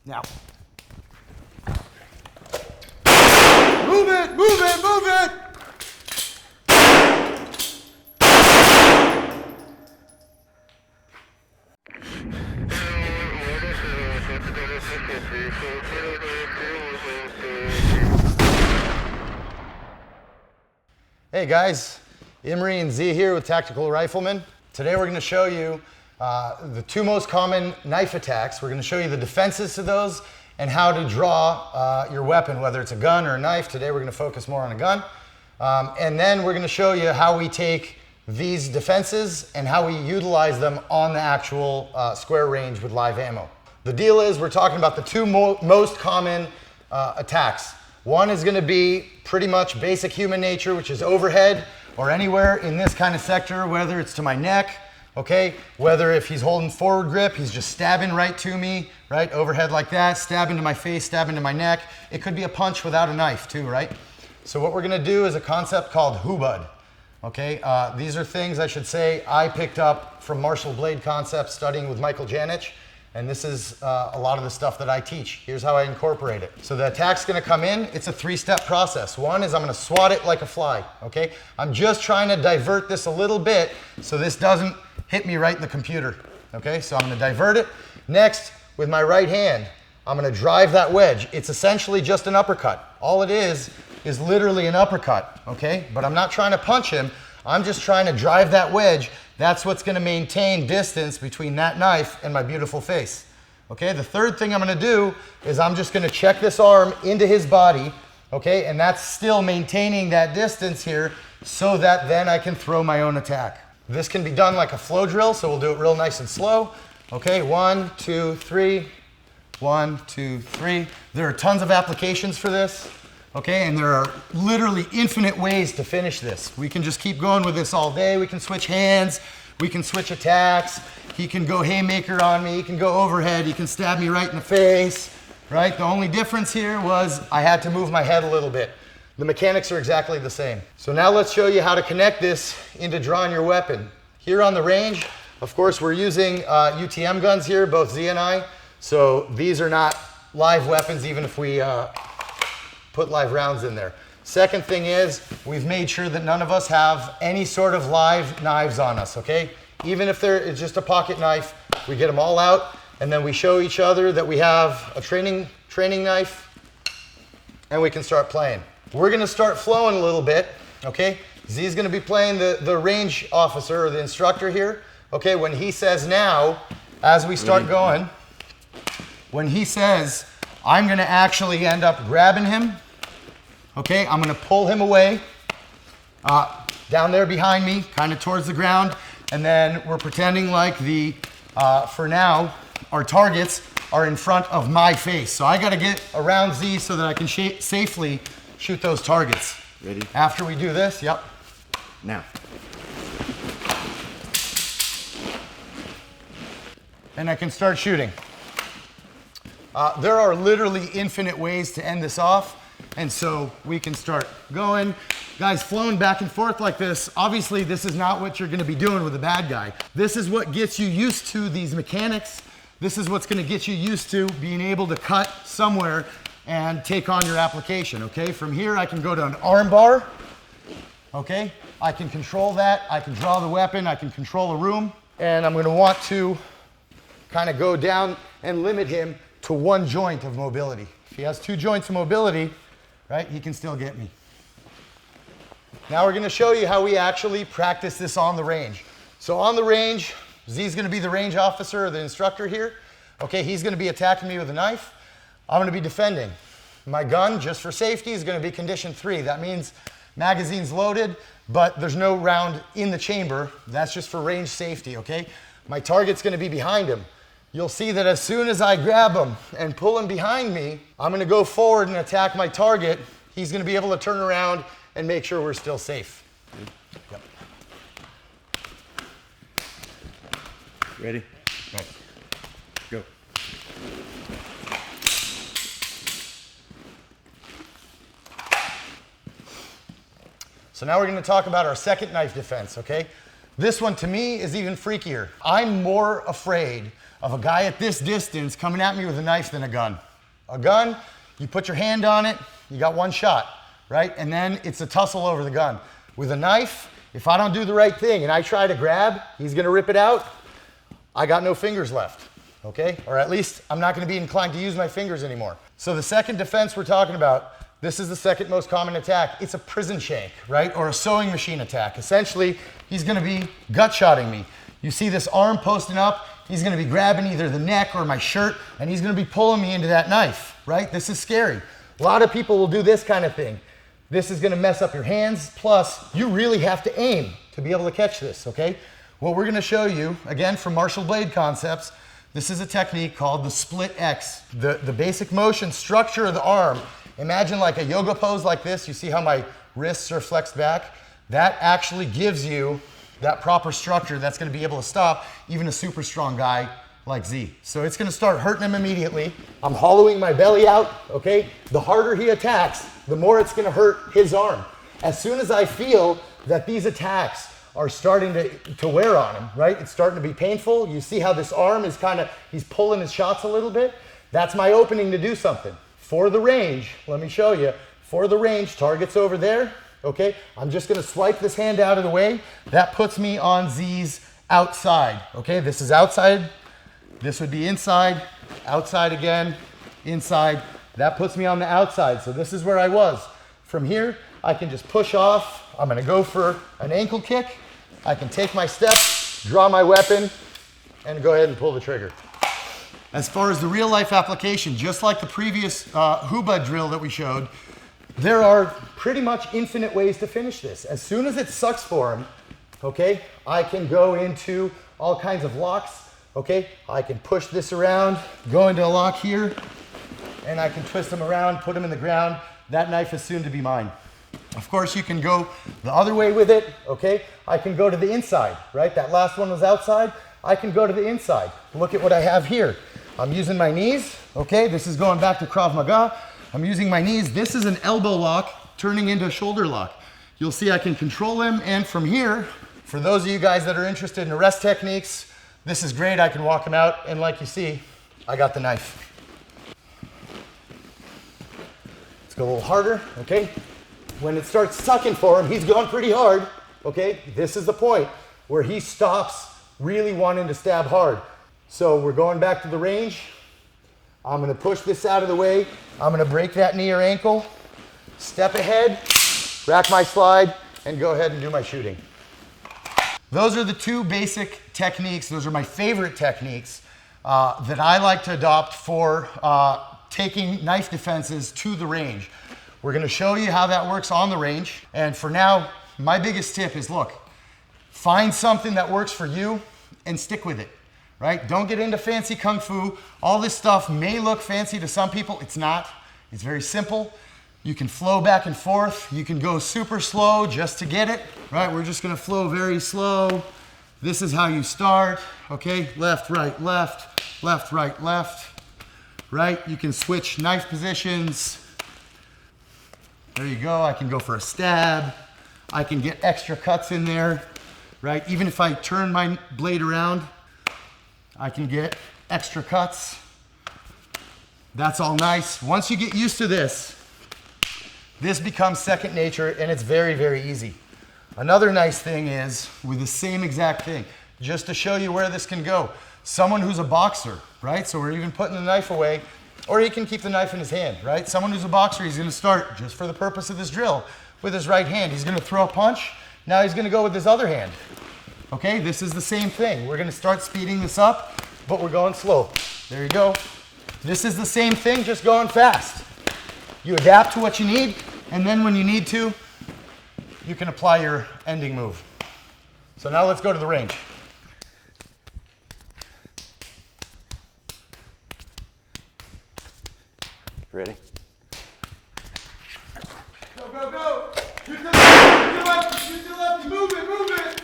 Now. Move it, move it, move it! Hey guys, Imri and Z here with Tactical Rifleman. Today we're going to show you the two most common knife attacks. We're going to show you the defenses to those and how to draw your weapon, whether it's a gun or a knife. Today we're going to focus more on a gun. And then we're going to show you how we take these defenses and how we utilize them on the actual square range with live ammo. The deal is we're talking about the two most common attacks. One is going to be pretty much basic human nature, which is overhead or anywhere in this kind of sector, whether it's to my neck, okay? Whether if he's holding forward grip, he's just stabbing right to me, right? Overhead like that, stab into my face, stab into my neck. It could be a punch without a knife too, right? So what we're going to do is a concept called hubud, okay? These are things, I should say, I picked up from martial blade concepts studying with Michael Janich. And this is a lot of the stuff that I teach. Here's how I incorporate it. So the attack's gonna come in, it's a three-step process. One is I'm gonna swat it like a fly, okay? I'm just trying to divert this a little bit so this doesn't hit me right in the computer, okay? So I'm gonna divert it. Next, with my right hand, I'm gonna drive that wedge. It's essentially just an uppercut. All it is literally an uppercut, okay? But I'm not trying to punch him, I'm just trying to drive that wedge. That's what's going to maintain distance between that knife and my beautiful face. Okay, the third thing I'm going to do is I'm just going to check this arm into his body, okay, and that's still maintaining that distance here so that then I can throw my own attack. This can be done like a flow drill, so we'll do it real nice and slow. Okay, 1, 2, 3, 1, 2, 3. There are tons of applications for this. Okay, and there are literally infinite ways to finish this. We can just keep going with this all day. We can switch hands, we can switch attacks. He can go haymaker on me, he can go overhead, he can stab me right in the face, right? The only difference here was I had to move my head a little bit. The mechanics are exactly the same. So now let's show you how to connect this into drawing your weapon. Here on the range, of course, we're using UTM guns here, both Z and I. So these are not live weapons, even if we put live rounds in there. Second thing is, we've made sure that none of us have any sort of live knives on us, okay? Even if it's just a pocket knife, we get them all out, and then we show each other that we have a training knife, and we can start playing. We're gonna start flowing a little bit, okay? Z's gonna be playing the range officer, or the instructor here, okay? When he says now, as we start going, when he says, I'm gonna actually end up grabbing him, okay? I'm gonna pull him away, down there behind me, kind of towards the ground, and then we're pretending like for now, our targets are in front of my face. So I gotta get around Z so that I can safely shoot those targets. Ready? After we do this, yep. Now. And I can start shooting. There are literally infinite ways to end this off, and so we can start going. Guys, flowing back and forth like this, obviously this is not what you're gonna be doing with a bad guy. This is what gets you used to these mechanics. This is what's gonna get you used to being able to cut somewhere and take on your application, okay? From here, I can go to an arm bar, okay? I can control that, I can draw the weapon, I can control a room, and I'm gonna want to kind of go down and limit him to one joint of mobility. If he has two joints of mobility, right, he can still get me. Now we're gonna show you how we actually practice this on the range. So on the range, Z's gonna be the range officer or the instructor here. Okay, he's gonna be attacking me with a knife. I'm gonna be defending. My gun, just for safety, is gonna be condition 3. That means magazine's loaded, but there's no round in the chamber. That's just for range safety, okay? My target's gonna be behind him. You'll see that as soon as I grab him and pull him behind me, I'm gonna go forward and attack my target. He's gonna be able to turn around and make sure we're still safe. Yep. Ready? Right. Go. So now we're gonna talk about our second knife defense, okay? This one to me is even freakier. I'm more afraid of a guy at this distance coming at me with a knife than a gun. A gun, you put your hand on it, you got one shot, right? And then it's a tussle over the gun. With a knife, if I don't do the right thing and I try to grab, he's gonna rip it out, I got no fingers left, okay? Or at least I'm not gonna be inclined to use my fingers anymore. So the second defense we're talking about, this is the second most common attack. It's a prison shank, right? Or a sewing machine attack. Essentially, he's gonna be gut shotting me. You see this arm posting up, he's gonna be grabbing either the neck or my shirt, and he's gonna be pulling me into that knife, right? This is scary. A lot of people will do this kind of thing. This is gonna mess up your hands, plus you really have to aim to be able to catch this, okay? What we're gonna show you, again, from Martial Blade Concepts, this is a technique called the split X. The basic motion structure of the arm, imagine like a yoga pose like this. You see how my wrists are flexed back? That actually gives you that proper structure that's gonna be able to stop even a super strong guy like Z. So it's gonna start hurting him immediately. I'm hollowing my belly out, okay? The harder he attacks, the more it's gonna hurt his arm. As soon as I feel that these attacks are starting to wear on him, right? It's starting to be painful. You see how this arm is he's pulling his shots a little bit? That's my opening to do something. For the range, let me show you. For the range, target's over there, okay? I'm just gonna swipe this hand out of the way. That puts me on Z's outside, okay? This is outside. This would be inside, outside again, inside. That puts me on the outside. So this is where I was. From here, I can just push off. I'm gonna go for an ankle kick. I can take my step, draw my weapon, and go ahead and pull the trigger. As far as the real life application, just like the previous Huba drill that we showed, there are pretty much infinite ways to finish this. As soon as it sucks for him, okay, I can go into all kinds of locks, okay? I can push this around, go into a lock here, and I can twist him around, put him in the ground. That knife is soon to be mine. Of course, you can go the other way with it, okay? I can go to the inside, right? That last one was outside. I can go to the inside. Look at what I have here. I'm using my knees, okay? This is going back to Krav Maga. I'm using my knees. This is an elbow lock turning into a shoulder lock. You'll see I can control him, and from here, for those of you guys that are interested in arrest techniques, this is great. I can walk him out, and like you see, I got the knife. Let's go a little harder, okay? When it starts sucking for him, he's going pretty hard, okay? This is the point where he stops really wanting to stab hard. So we're going back to the range. I'm gonna push this out of the way. I'm gonna break that knee or ankle, step ahead, rack my slide, and go ahead and do my shooting. Those are the two basic techniques. Those are my favorite techniques that I like to adopt for taking knife defenses to the range. We're gonna show you how that works on the range. And for now, my biggest tip is, look, find something that works for you and stick with it, right? Don't get into fancy Kung Fu. All this stuff may look fancy to some people. It's not. It's very simple. You can flow back and forth. You can go super slow just to get it, right? We're just gonna flow very slow. This is how you start, okay? Left, right, left, left, right, left, right? You can switch knife positions. There you go. I can go for a stab. I can get extra cuts in there, right? Even if I turn my blade around, I can get extra cuts. That's all nice. Once you get used to this, this becomes second nature, and it's very, very easy. Another nice thing is, with the same exact thing, just to show you where this can go, someone who's a boxer, right? So we're even putting the knife away, or he can keep the knife in his hand, right? Someone who's a boxer, he's gonna start, just for the purpose of this drill, with his right hand. He's gonna throw a punch. Now he's gonna go with his other hand. Okay, this is the same thing. We're gonna start speeding this up, but we're going slow. There you go. This is the same thing, just going fast. You adapt to what you need, and then when you need to, you can apply your ending move. So now let's go to the range. Ready? Go, go, go! Shoot to the left, shoot to the left, shoot to the left, move it, move it!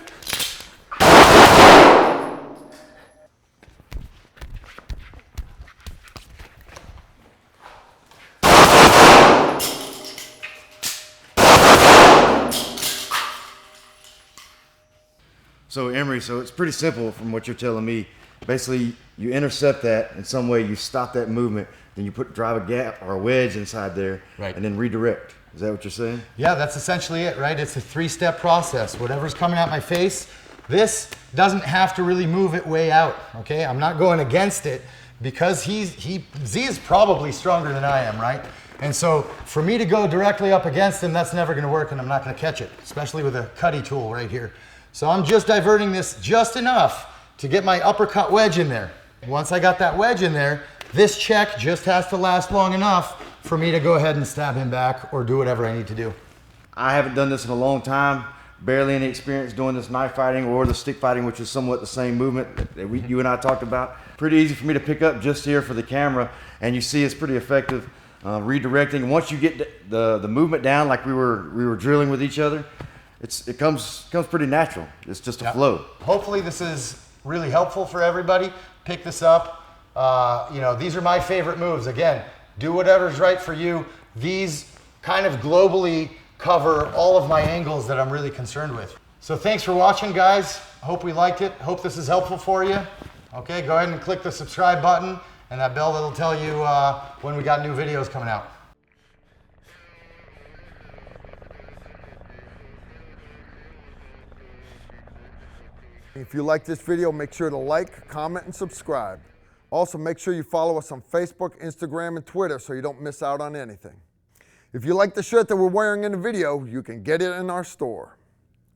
So Emery, so it's pretty simple from what you're telling me. Basically, you intercept that in some way, you stop that movement, then you drive a gap or a wedge inside there, Right. and then redirect. Is that what you're saying? Yeah, that's essentially it, right? It's a 3-step process. Whatever's coming at my face, this doesn't have to really move it way out, okay? I'm not going against it because Z is probably stronger than I am, right? And so for me to go directly up against him, that's never gonna work and I'm not gonna catch it, especially with a cutty tool right here. So I'm just diverting this just enough to get my uppercut wedge in there. Once I got that wedge in there, this check just has to last long enough for me to go ahead and stab him back or do whatever I need to do. I haven't done this in a long time. Barely any experience doing this knife fighting or the stick fighting, which is somewhat the same movement that you and I talked about. Pretty easy for me to pick up just here for the camera, and you see it's pretty effective redirecting. Once you get the movement down, like we were drilling with each other, it comes pretty natural. It's just a flow. Hopefully this is really helpful for everybody. Pick this up. You know, these are my favorite moves. Again, do whatever's right for you. These kind of globally cover all of my angles that I'm really concerned with. So thanks for watching, guys. Hope we liked it. Hope this is helpful for you. Okay, go ahead and click the subscribe button and that bell that'll tell you when we got new videos coming out. If you like this video, make sure to like, comment, and subscribe. Also, make sure you follow us on Facebook, Instagram, and Twitter so you don't miss out on anything. If you like the shirt that we're wearing in the video, you can get it in our store.